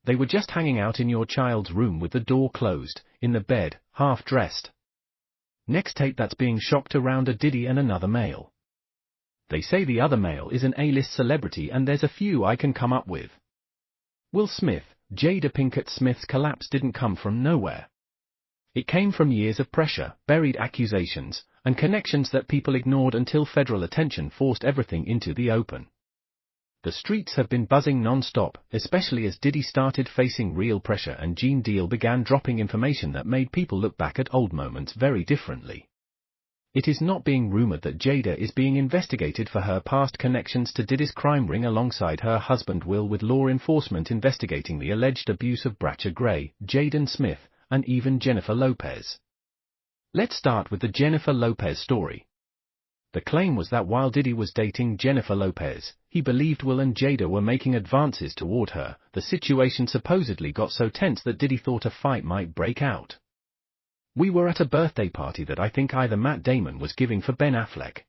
They were just hanging out in your child's room with the door closed, in the bed, half dressed. Next tape that's being shocked around are Diddy and another male. They say the other male is an A-list celebrity and there's a few I can come up with. Will Smith, Jada Pinkett Smith's collapse didn't come from nowhere. It came from years of pressure, buried accusations, and connections that people ignored until federal attention forced everything into the open. The streets have been buzzing non-stop, especially as Diddy started facing real pressure and Gene Deal began dropping information that made people look back at old moments very differently. It is not being rumored that Jada is being investigated for her past connections to Diddy's crime ring alongside her husband Will, with law enforcement investigating the alleged abuse of Bratcher Gray, Jaden Smith, and even Jennifer Lopez. Let's start with the Jennifer Lopez story. The claim was that while Diddy was dating Jennifer Lopez, he believed Will and Jada were making advances toward her. The situation supposedly got so tense that Diddy thought a fight might break out. We were at a birthday party that I think either Matt Damon was giving for Ben Affleck.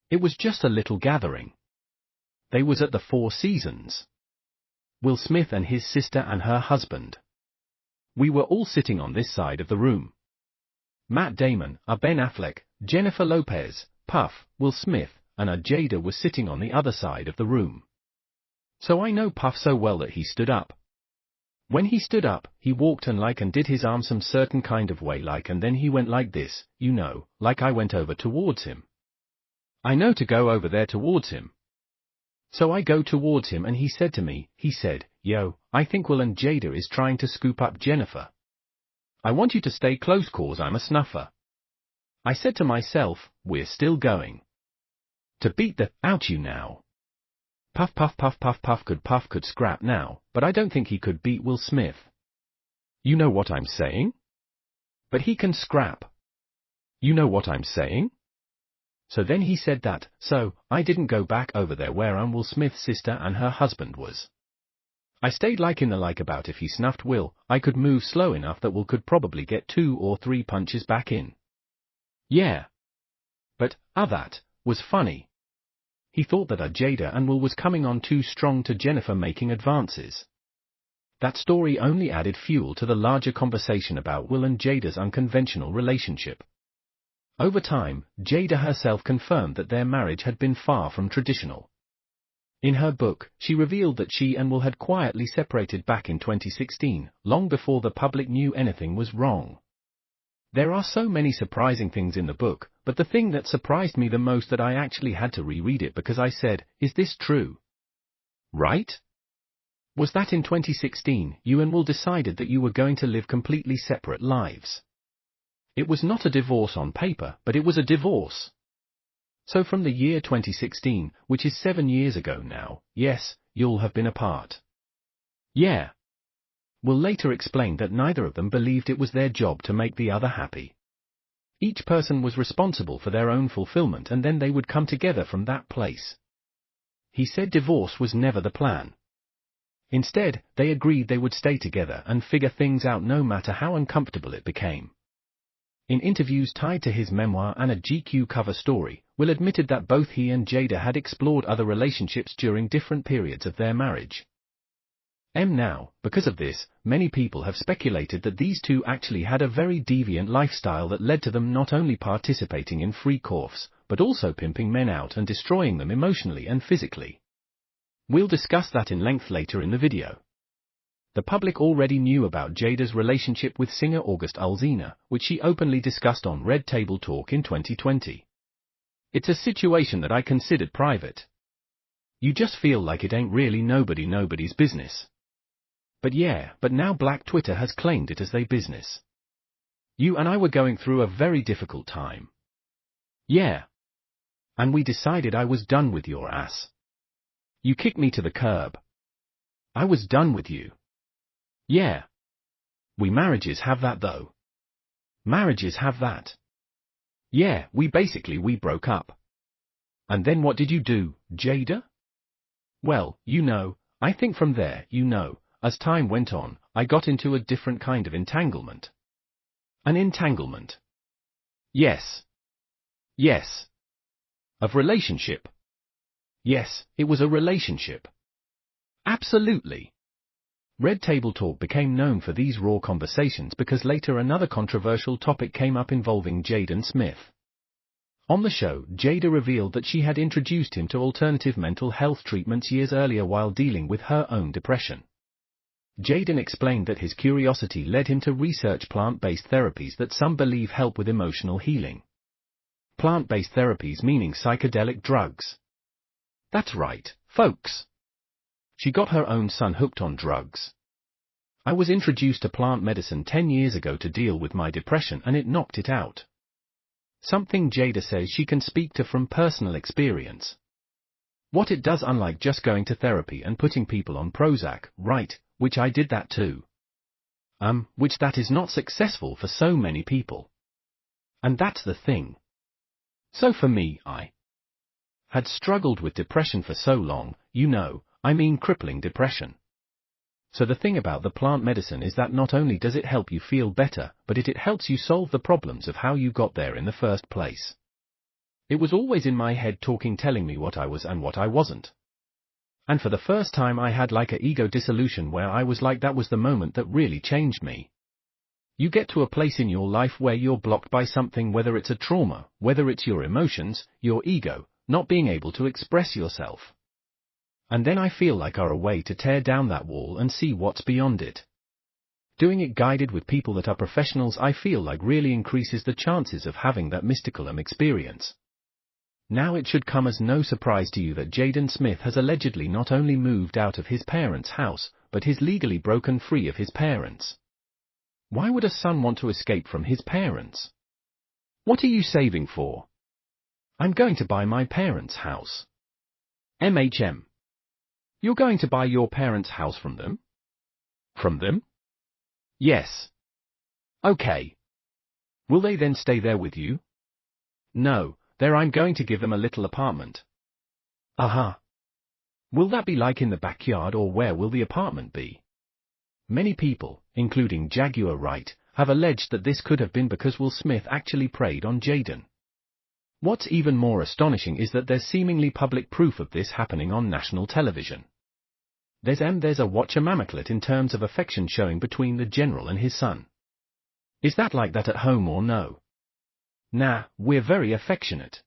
It was just a little gathering. They was at the Four Seasons. Will Smith and his sister and her husband. We were all sitting on this side of the room. Matt Damon, Ben Affleck, Jennifer Lopez, Puff, Will Smith, and Jada was sitting on the other side of the room. So I know Puff so well that he stood up. When he stood up, he walked and did his arm some certain kind of way and then he went like this, you know, like I went over towards him. I know to go over there towards him. So I go towards him and he said to me, yo, I think Will and Jada is trying to scoop up Jennifer. I want you to stay close cause I'm a snuffer. I said to myself, we're still going to beat the out you now. Puff puff puff puff Puff could scrap now, but I don't think he could beat Will Smith. You know what I'm saying? But he can scrap. You know what I'm saying? So then he said that, so I didn't go back over there where Will Smith's sister and her husband was. I stayed in the about if he snuffed Will, I could move slow enough that Will could probably get 2 or 3 punches back in. Yeah. But, that was funny. He thought that Jada and Will was coming on too strong to Jennifer making advances. That story only added fuel to the larger conversation about Will and Jada's unconventional relationship. Over time, Jada herself confirmed that their marriage had been far from traditional. In her book, she revealed that she and Will had quietly separated back in 2016, long before the public knew anything was wrong. There are so many surprising things in the book, but the thing that surprised me the most that I actually had to reread it because I said, is this true? Right? Was that in 2016, you and Will decided that you were going to live completely separate lives. It was not a divorce on paper, but it was a divorce. So from the year 2016, which is 7 years ago now, yes, you'll have been apart. Yeah. Will later explained that neither of them believed it was their job to make the other happy. Each person was responsible for their own fulfillment and then they would come together from that place. He said divorce was never the plan. Instead, they agreed they would stay together and figure things out no matter how uncomfortable it became. In interviews tied to his memoir and a GQ cover story, Will admitted that both he and Jada had explored other relationships during different periods of their marriage. Now, because of this, many people have speculated that these two actually had a very deviant lifestyle that led to them not only participating in freak offs, but also pimping men out and destroying them emotionally and physically. We'll discuss that in length later in the video. The public already knew about Jada's relationship with singer August Alsina, which she openly discussed on Red Table Talk in 2020. It's a situation that I considered private. You just feel like it ain't really nobody's business. But now Black Twitter has claimed it as their business. You and I were going through a very difficult time. Yeah. And we decided I was done with your ass. You kicked me to the curb. I was done with you. Yeah. Marriages have that though. Marriages have that. Yeah, we broke up. And then what did you do, Jada? Well, I think from there, as time went on, I got into a different kind of entanglement. An entanglement. Yes. Yes. Of relationship. Yes, it was a relationship. Absolutely. Red Table Talk became known for these raw conversations because later another controversial topic came up involving Jaden Smith. On the show, Jada revealed that she had introduced him to alternative mental health treatments years earlier while dealing with her own depression. Jaden explained that his curiosity led him to research plant-based therapies that some believe help with emotional healing. Plant-based therapies meaning psychedelic drugs. That's right, folks. She got her own son hooked on drugs. I was introduced to plant medicine 10 years ago to deal with my depression and it knocked it out. Something Jada says she can speak to from personal experience. What it does, unlike just going to therapy and putting people on Prozac, right, which I did that too. Which that is not successful for so many people. And that's the thing. So for me, I had struggled with depression for so long, crippling depression. So the thing about the plant medicine is that not only does it help you feel better, but it helps you solve the problems of how you got there in the first place. It was always in my head telling me what I was and what I wasn't. And for the first time I had like a ego dissolution where I was like, that was the moment that really changed me. You get to a place in your life where you're blocked by something, whether it's a trauma, whether it's your emotions, your ego, not being able to express yourself. And then I feel like a way to tear down that wall and see what's beyond it. Doing it guided with people that are professionals, I feel like really increases the chances of having that mystical experience. Now it should come as no surprise to you that Jaden Smith has allegedly not only moved out of his parents' house, but is legally broken free of his parents. Why would a son want to escape from his parents? What are you saving for? I'm going to buy my parents' house. MHM. You're going to buy your parents' house from them? From them? Yes. Okay. Will they then stay there with you? No, I'm going to give them a little apartment. Aha. Will that be like in the backyard, or where will the apartment be? Many people, including Jaguar Wright, have alleged that this could have been because Will Smith actually preyed on Jaden. What's even more astonishing is that there's seemingly public proof of this happening on national television. There's a watch-a-mamaclet in terms of affection showing between the general and his son. Is that like that at home or no? Nah, we're very affectionate.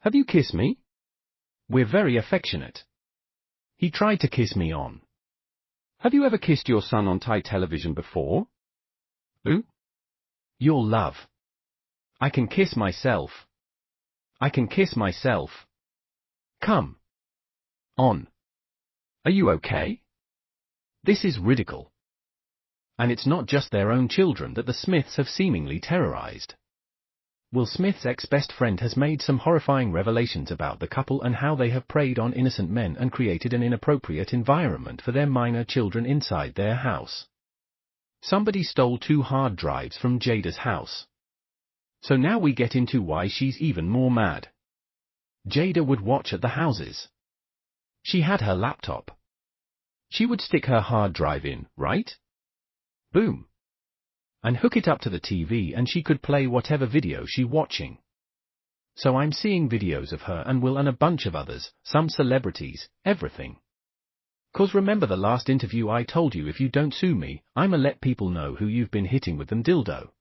Have you kissed me? We're very affectionate. He tried to kiss me on. Have you ever kissed your son on Thai television before? Who? Your love. I can kiss myself. I can kiss myself. Come on. Are you okay? This is ridicule. And it's not just their own children that the Smiths have seemingly terrorized. Will Smith's ex-best friend has made some horrifying revelations about the couple and how they have preyed on innocent men and created an inappropriate environment for their minor children inside their house. Somebody stole 2 hard drives from Jada's house. So now we get into why she's even more mad. Jada would watch at the houses. She had her laptop. She would stick her hard drive in, right? Boom. And hook it up to the TV and she could play whatever video she watching. So I'm seeing videos of her and Will and a bunch of others, some celebrities, everything. 'Cause remember the last interview I told you, if you don't sue me, I'ma let people know who you've been hitting with them dildo.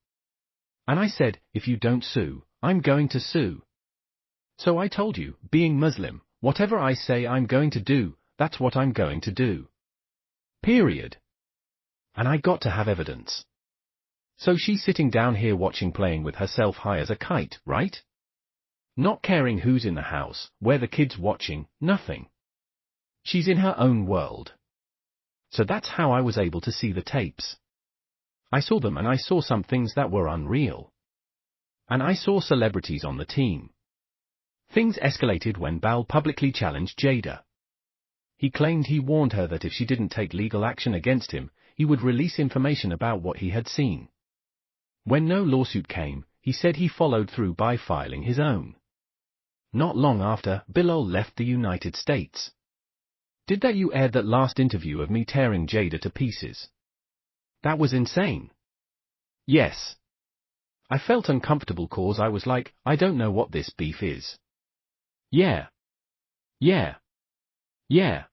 And I said, if you don't sue, I'm going to sue. So I told you, being Muslim, whatever I say I'm going to do, that's what I'm going to do. Period. And I got to have evidence. So she's sitting down here watching, playing with herself high as a kite, right? Not caring who's in the house, where the kid's watching, nothing. She's in her own world. So that's how I was able to see the tapes. I saw them and I saw some things that were unreal. And I saw celebrities on the team. Things escalated when Bal publicly challenged Jada. He claimed he warned her that if she didn't take legal action against him, he would release information about what he had seen. When no lawsuit came, he said he followed through by filing his own. Not long after, Bilal left the United States. Did that you aired that last interview of me tearing Jada to pieces? That was insane. Yes. I felt uncomfortable cause I was like, I don't know what this beef is. Yeah. Yeah. Yeah.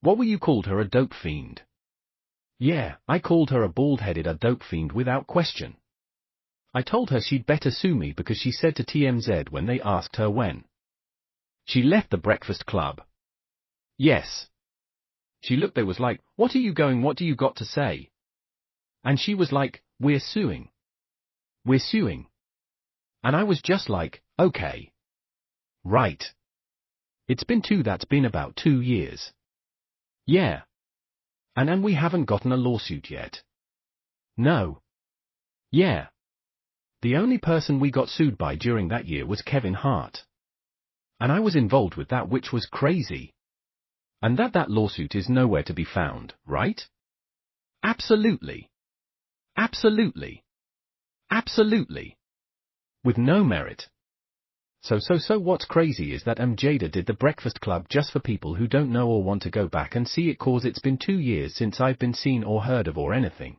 What were you called her, a dope fiend? Yeah, I called her a bald-headed dope fiend without question. I told her she'd better sue me because she said to TMZ when they asked her when she left the Breakfast Club. Yes. She looked, they was like, what do you got to say? And she was like, we're suing. We're suing. And I was just like, okay. Right. That's been about 2 years. Yeah. And we haven't gotten a lawsuit yet. No. Yeah. The only person we got sued by during that year was Kevin Hart. And I was involved with that, which was crazy. And that lawsuit is nowhere to be found, right? Absolutely. Absolutely. Absolutely. With no merit. So what's crazy is that Jada did the Breakfast Club just for people who don't know or want to go back and see it, cause it's been 2 years since I've been seen or heard of or anything.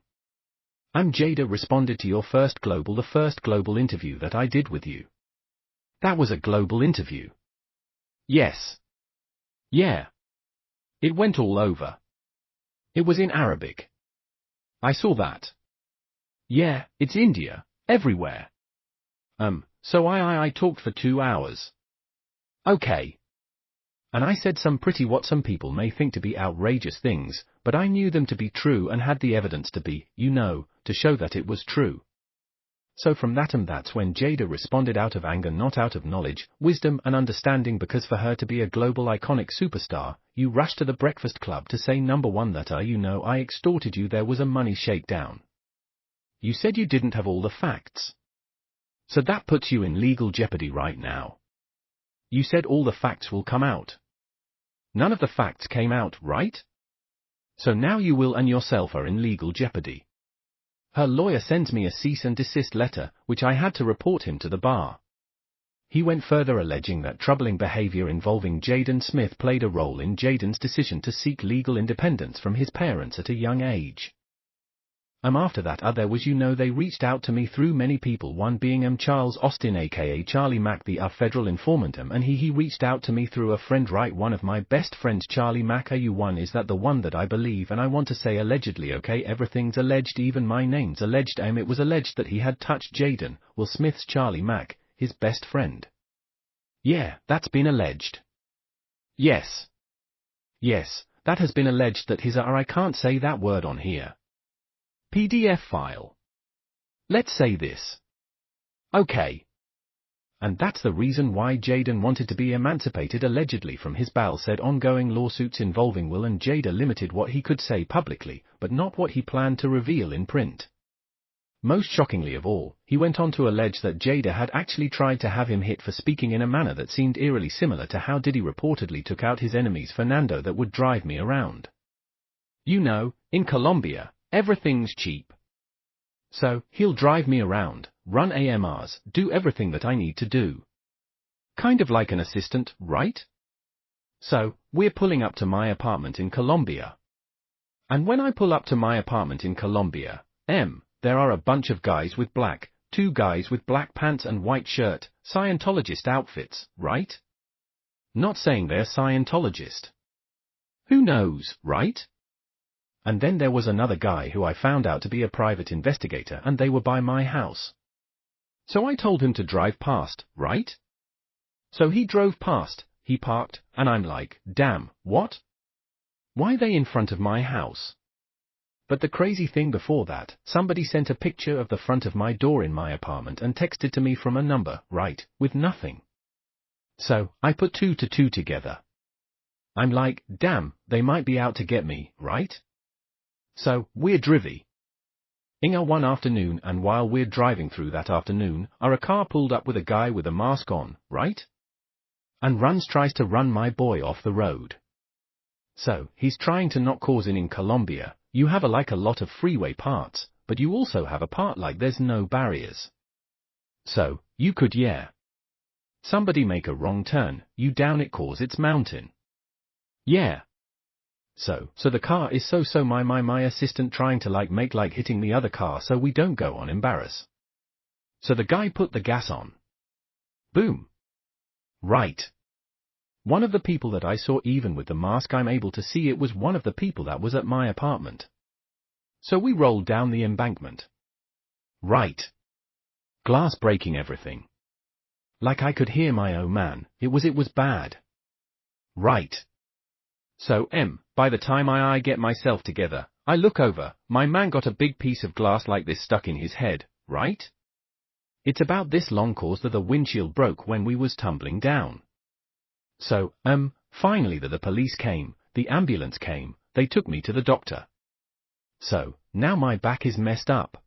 Jada responded to the first global interview that I did with you. That was a global interview. Yes. Yeah. It went all over. It was in Arabic. I saw that. Yeah, it's India, everywhere. So I talked for 2 hours. Okay. And I said what some people may think to be outrageous things, but I knew them to be true and had the evidence to be, to show that it was true. So from that's when Jada responded out of anger, not out of knowledge, wisdom and understanding, because for her to be a global iconic superstar, you rushed to the Breakfast Club to say number one that I extorted you, there was a money shakedown. You said you didn't have all the facts. So that puts you in legal jeopardy right now. You said all the facts will come out. None of the facts came out, right? So now you will and yourself are in legal jeopardy. Her lawyer sends me a cease and desist letter, which I had to report him to the bar. He went further, alleging that troubling behavior involving Jaden Smith played a role in Jaden's decision to seek legal independence from his parents at a young age. After that there was they reached out to me through many people, one being Charles Austin aka Charlie Mack, the federal informant, and he reached out to me through a friend, right, one of my best friends, Charlie Mack. One is that the one that I believe, and I want to say allegedly, okay, everything's alleged, even my name's alleged. It was alleged that he had touched Jaden Will Smith's Charlie Mack, his best friend. Yeah, that's been alleged. Yes. Yes, that has been alleged that his I can't say that word on here. PDF file. Let's say this. Okay. And that's the reason why Jaden wanted to be emancipated allegedly from his said ongoing lawsuits involving Will and Jada limited what he could say publicly, but not what he planned to reveal in print. Most shockingly of all, he went on to allege that Jada had actually tried to have him hit for speaking in a manner that seemed eerily similar to how Diddy reportedly took out his enemies. Fernando, that would drive me around. In Colombia, everything's cheap. So, he'll drive me around, run AMRs, do everything that I need to do. Kind of like an assistant, right? So, we're pulling up to my apartment in Colombia. And when I pull up to my apartment in Colombia, there are a bunch of guys with two guys with black pants and white shirt, Scientologist outfits, right? Not saying they're Scientologist. Who knows, right? And then there was another guy who I found out to be a private investigator, and they were by my house. So I told him to drive past, right? So he drove past, he parked, and I'm like, damn, what? Why they in front of my house? But the crazy thing before that, somebody sent a picture of the front of my door in my apartment and texted to me from a number, right, with nothing. So, I put 2 to 2 together. I'm like, damn, they might be out to get me, right? So, we're driving one afternoon, and while we're driving through that afternoon, a car pulled up with a guy with a mask on, right? And tries to run my boy off the road. So, he's trying to not cause in Colombia, you have a lot of freeway parts, but you also have a part like there's no barriers. So, you could somebody make a wrong turn, you down it cause it's mountain. Yeah. So the car is my assistant trying to make hitting the other car so we don't go on embarrass. So the guy put the gas on. Boom. Right. One of the people that I saw, even with the mask I'm able to see it was one of the people that was at my apartment. So we rolled down the embankment. Right. Glass breaking everything. Like I could hear my oh man, it was bad. Right. So by the time I get myself together, I look over, my man got a big piece of glass like this stuck in his head, right? It's about this long cause that the windshield broke when we was tumbling down. So, finally the police came, the ambulance came, they took me to the doctor. So, now my back is messed up.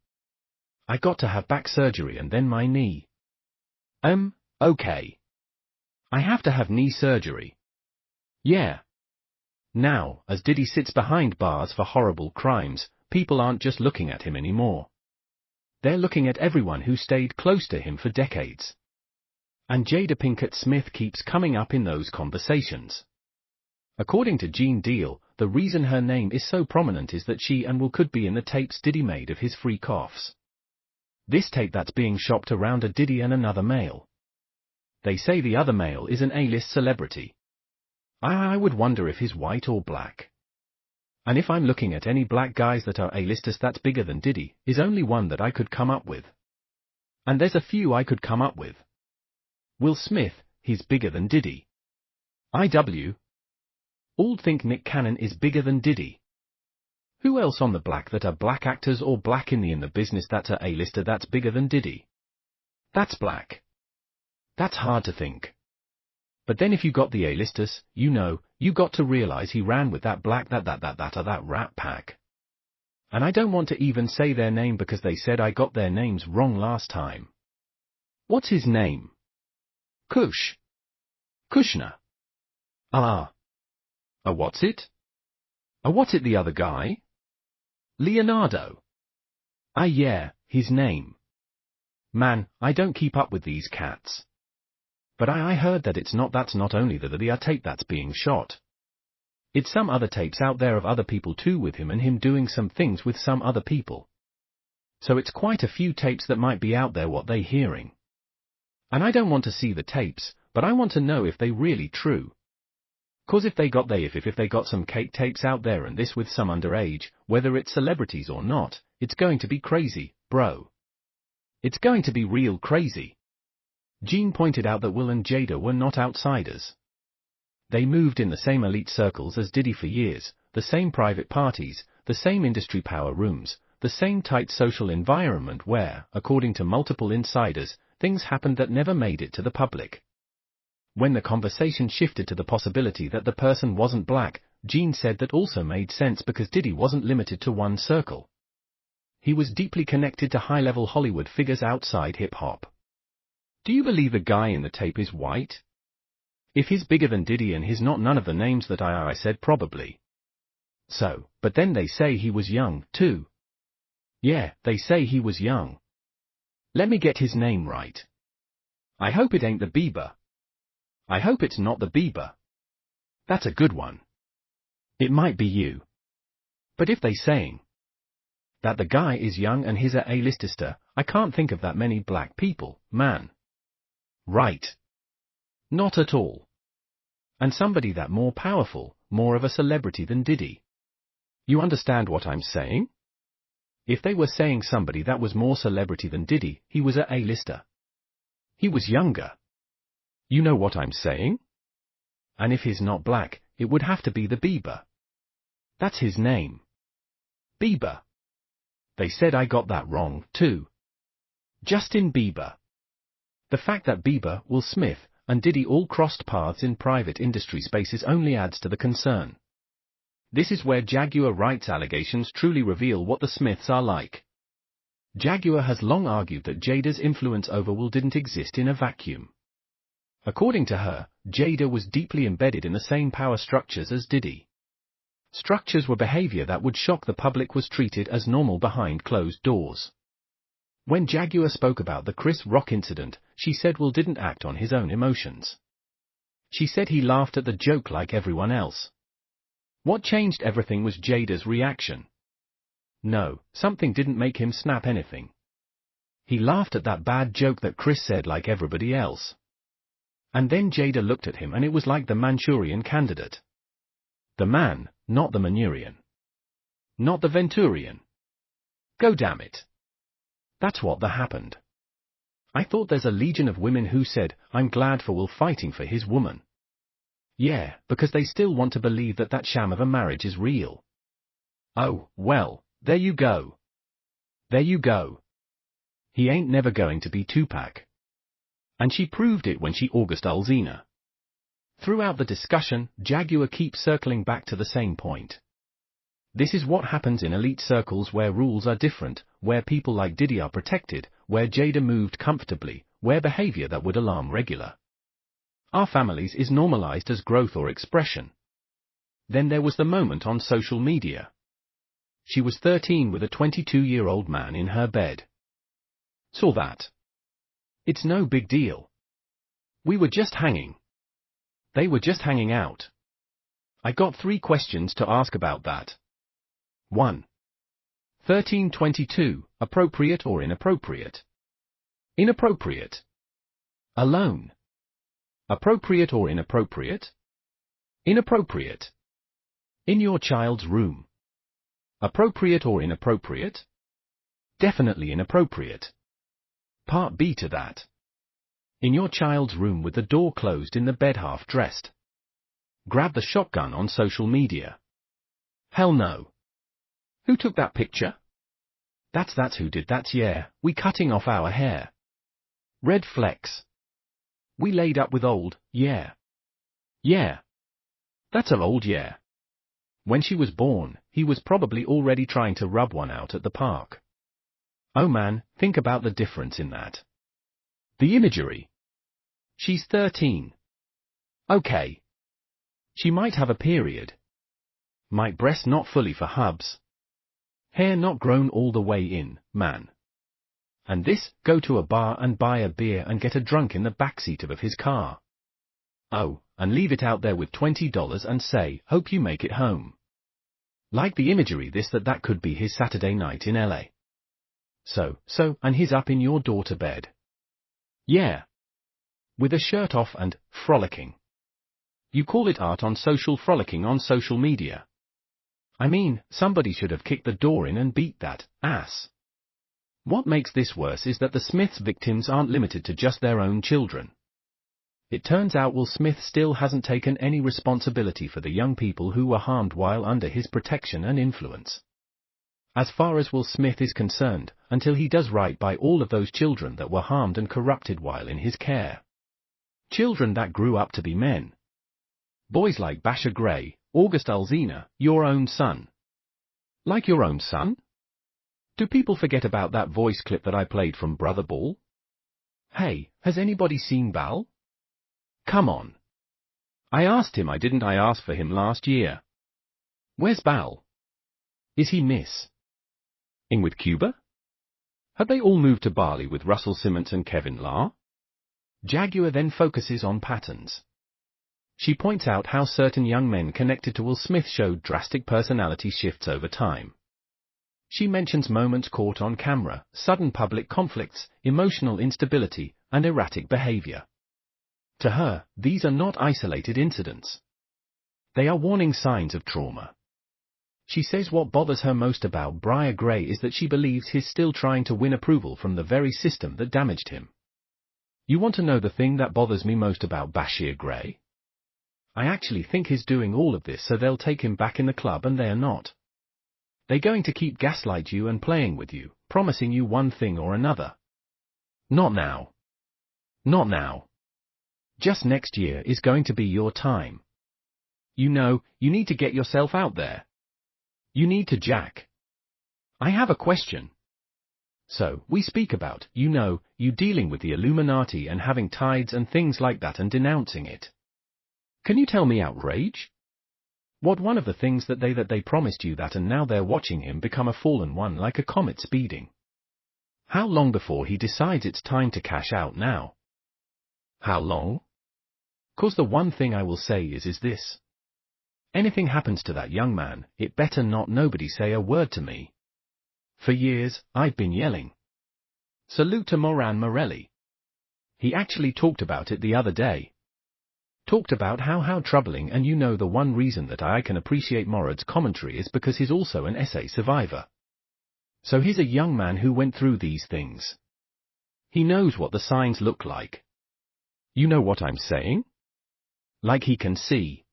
I got to have back surgery and then my knee. Okay. I have to have knee surgery. Yeah. Now, as Diddy sits behind bars for horrible crimes, people aren't just looking at him anymore. They're looking at everyone who stayed close to him for decades. And Jada Pinkett Smith keeps coming up in those conversations. According to Gene Deal, the reason her name is so prominent is that she could be in the tapes Diddy made of his freak-offs. This tape that's being shopped around a Diddy and another male. They say the other male is an A-list celebrity. I would wonder if he's white or black. And if I'm looking at any black guys that are A-listers that's bigger than Diddy, is only one that I could come up with. And there's a few I could come up with. Will Smith, he's bigger than Diddy. IW. All think Nick Cannon is bigger than Diddy. Who else on the black that are black actors or black in the business that's a A-lister that's bigger than Diddy? That's black. That's hard to think. But then if you got the A-listers, you got to realize he ran with that black that Rat Pack. And I don't want to even say their name because they said I got their names wrong last time. What's his name? Kushner. What's it? What's it the other guy? Leonardo. Yeah, his name. Man, I don't keep up with these cats. But I heard that that's not only the tape that's being shot. It's some other tapes out there of other people too with him and him doing some things with some other people. So it's quite a few tapes that might be out there what they hearing. And I don't want to see the tapes, but I want to know if they really true. Cause if they got some cake tapes out there and this with some underage, whether it's celebrities or not, it's going to be crazy, bro. It's going to be real crazy. Gene pointed out that Will and Jada were not outsiders. They moved in the same elite circles as Diddy for years, the same private parties, the same industry power rooms, the same tight social environment where, according to multiple insiders, things happened that never made it to the public. When the conversation shifted to the possibility that the person wasn't black, Gene said that also made sense because Diddy wasn't limited to one circle. He was deeply connected to high-level Hollywood figures outside hip-hop. Do you believe the guy in the tape is white? If he's bigger than Diddy and he's not none of the names that I said probably. So, but then they say he was young, too. Yeah, they say he was young. Let me get his name right. I hope it ain't the Bieber. I hope it's not the Bieber. That's a good one. It might be you. But if they saying that the guy is young and he's a A-lister, I can't think of that many black people, man. Right. Not at all. And somebody that more powerful, more of a celebrity than Diddy. You understand what I'm saying? If they were saying somebody that was more celebrity than Diddy, he was a A-lister. He was younger. You know what I'm saying? And if he's not black, it would have to be the Bieber. That's his name. Bieber. They said I got that wrong, too. Justin Bieber. The fact that Bieber, Will Smith, and Diddy all crossed paths in private industry spaces only adds to the concern. This is where Jaguar rights allegations truly reveal what the Smiths are like. Jaguar has long argued that Jada's influence over Will didn't exist in a vacuum. According to her, Jada was deeply embedded in the same power structures as Diddy. Structures where behavior that would shock the public was treated as normal behind closed doors. When Jaguar spoke about the Chris Rock incident, she said Will didn't act on his own emotions. She said he laughed at the joke like everyone else. What changed everything was Jada's reaction. No, something didn't make him snap anything. He laughed at that bad joke that Chris said like everybody else. And then Jada looked at him and it was like the Manchurian Candidate. The man, not the Manurian. Not the Venturian. Go damn it. That's what that happened. I thought there's a legion of women who said, I'm glad for Will fighting for his woman. Yeah, because they still want to believe that that sham of a marriage is real. Oh, well, there you go. There you go. He ain't never going to be Tupac. And she proved it when she August Alsina. Throughout the discussion, Jaguar keeps circling back to the same point. This is what happens in elite circles where rules are different, where people like Diddy are protected, where Jada moved comfortably, where behavior that would alarm regular our families is normalized as growth or expression. Then there was the moment on social media. She was 13 with a 22-year-old man in her bed. Saw that. It's no big deal. We were just hanging. They were just hanging out. I got 3 questions to ask about that. 1. 1322, appropriate or inappropriate? Inappropriate. Alone. Appropriate or inappropriate? Inappropriate. In your child's room. Appropriate or inappropriate? Definitely inappropriate. Part B to that. In your child's room with the door closed in the bed half dressed. Grab the shotgun on social media. Hell no. Who took that picture? That's who did that, yeah, we cutting off our hair. Red flex. We laid up with old, yeah. Yeah. That's her old, yeah. When she was born, he was probably already trying to rub one out at the park. Oh man, think about the difference in that. The imagery. She's 13. Okay. She might have a period. Might breast not fully for hubs. Hair not grown all the way in, man. And this, go to a bar and buy a beer and get a drunk in the backseat of his car. Oh, and leave it out there with $20 and say, hope you make it home. Like the imagery that could be his Saturday night in LA. So, and he's up in your daughter bed. Yeah. With a shirt off and, frolicking. You call it art on social frolicking on social media. I mean, somebody should have kicked the door in and beat that ass. What makes this worse is that the Smiths' victims aren't limited to just their own children. It turns out Will Smith still hasn't taken any responsibility for the young people who were harmed while under his protection and influence. As far as Will Smith is concerned, until he does right by all of those children that were harmed and corrupted while in his care. Children that grew up to be men. Boys like Basher Gray, August Alsina, your own son. Like your own son? Do people forget about that voice clip that I played from Brother Ball? Hey, has anybody seen Bal? Come on. I asked him, didn't I ask for him last year? Where's Bal? Is he miss? In with Cuba? Have they all moved to Bali with Russell Simmons and Kevin La? Jaguar then focuses on patterns. She points out how certain young men connected to Will Smith showed drastic personality shifts over time. She mentions moments caught on camera, sudden public conflicts, emotional instability, and erratic behavior. To her, these are not isolated incidents. They are warning signs of trauma. She says what bothers her most about Briar Gray is that she believes he's still trying to win approval from the very system that damaged him. You want to know the thing that bothers me most about Bashir Gray? I actually think he's doing all of this so they'll take him back in the club, and they are not. They're going to keep gaslight you and playing with you, promising you one thing or another. Not now. Not now. Just next year is going to be your time. You know, you need to get yourself out there. You need to jack. I have a question. So, we speak about, you dealing with the Illuminati and having tides and things like that and denouncing it. Can you tell me outrage? What one of the things that they promised you that and now they're watching him become a fallen one like a comet speeding. How long before he decides it's time to cash out now? How long? 'Cause the one thing I will say is this. Anything happens to that young man, it better not nobody say a word to me. For years, I've been yelling. Salute to Moran Morelli. He actually talked about it the other day. Talked about how troubling, and the one reason that I can appreciate Morad's commentary is because he's also an SA survivor. So he's a young man who went through these things. He knows what the signs look like. You know what I'm saying? Like he can see.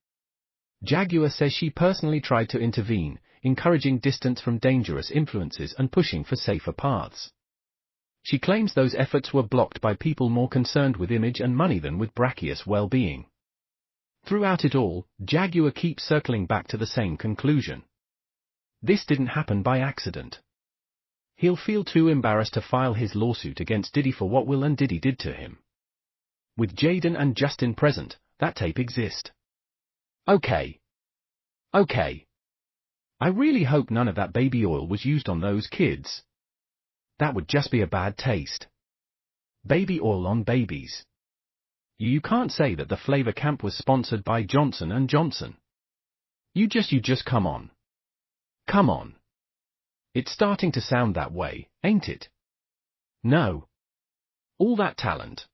Jaguar says she personally tried to intervene, encouraging distance from dangerous influences and pushing for safer paths. She claims those efforts were blocked by people more concerned with image and money than with Brachio's well-being. Throughout it all, Jaguar keeps circling back to the same conclusion. This didn't happen by accident. He'll feel too embarrassed to file his lawsuit against Diddy for what Will and Diddy did to him. With Jaden and Justin present, that tape exists. Okay. I really hope none of that baby oil was used on those kids. That would just be a bad taste. Baby oil on babies. You can't say that the flavor camp was sponsored by Johnson & Johnson. You just come on. Come on. It's starting to sound that way, ain't it? No. All that talent.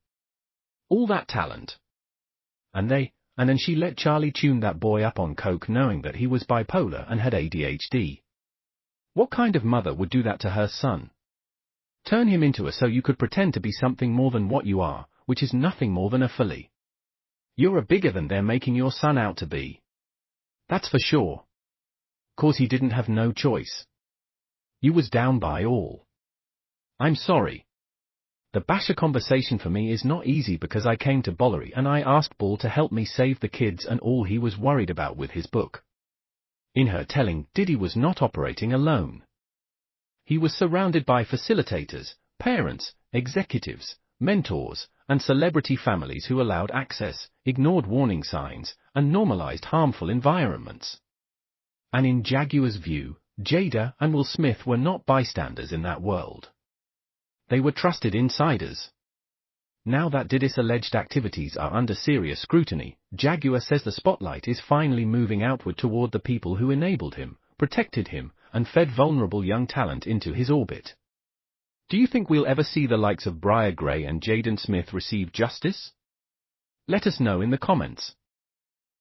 And then she let Charlie tune that boy up on coke knowing that he was bipolar and had ADHD. What kind of mother would do that to her son? Turn him into a so you could pretend to be something more than what you are, which is nothing more than a filly. You're a bigger than they're making your son out to be. That's for sure. 'Cause he didn't have no choice. You was down by all. I'm sorry. The Basher conversation for me is not easy because I came to Bollery and I asked Ball to help me save the kids and all he was worried about with his book. In her telling, Diddy was not operating alone. He was surrounded by facilitators, parents, executives, mentors, and celebrity families who allowed access, ignored warning signs, and normalized harmful environments. And in Jaguar's view, Jada and Will Smith were not bystanders in that world. They were trusted insiders. Now that Diddy's alleged activities are under serious scrutiny, Jaguar says the spotlight is finally moving outward toward the people who enabled him, protected him, and fed vulnerable young talent into his orbit. Do you think we'll ever see the likes of Briar Gray and Jaden Smith receive justice? Let us know in the comments.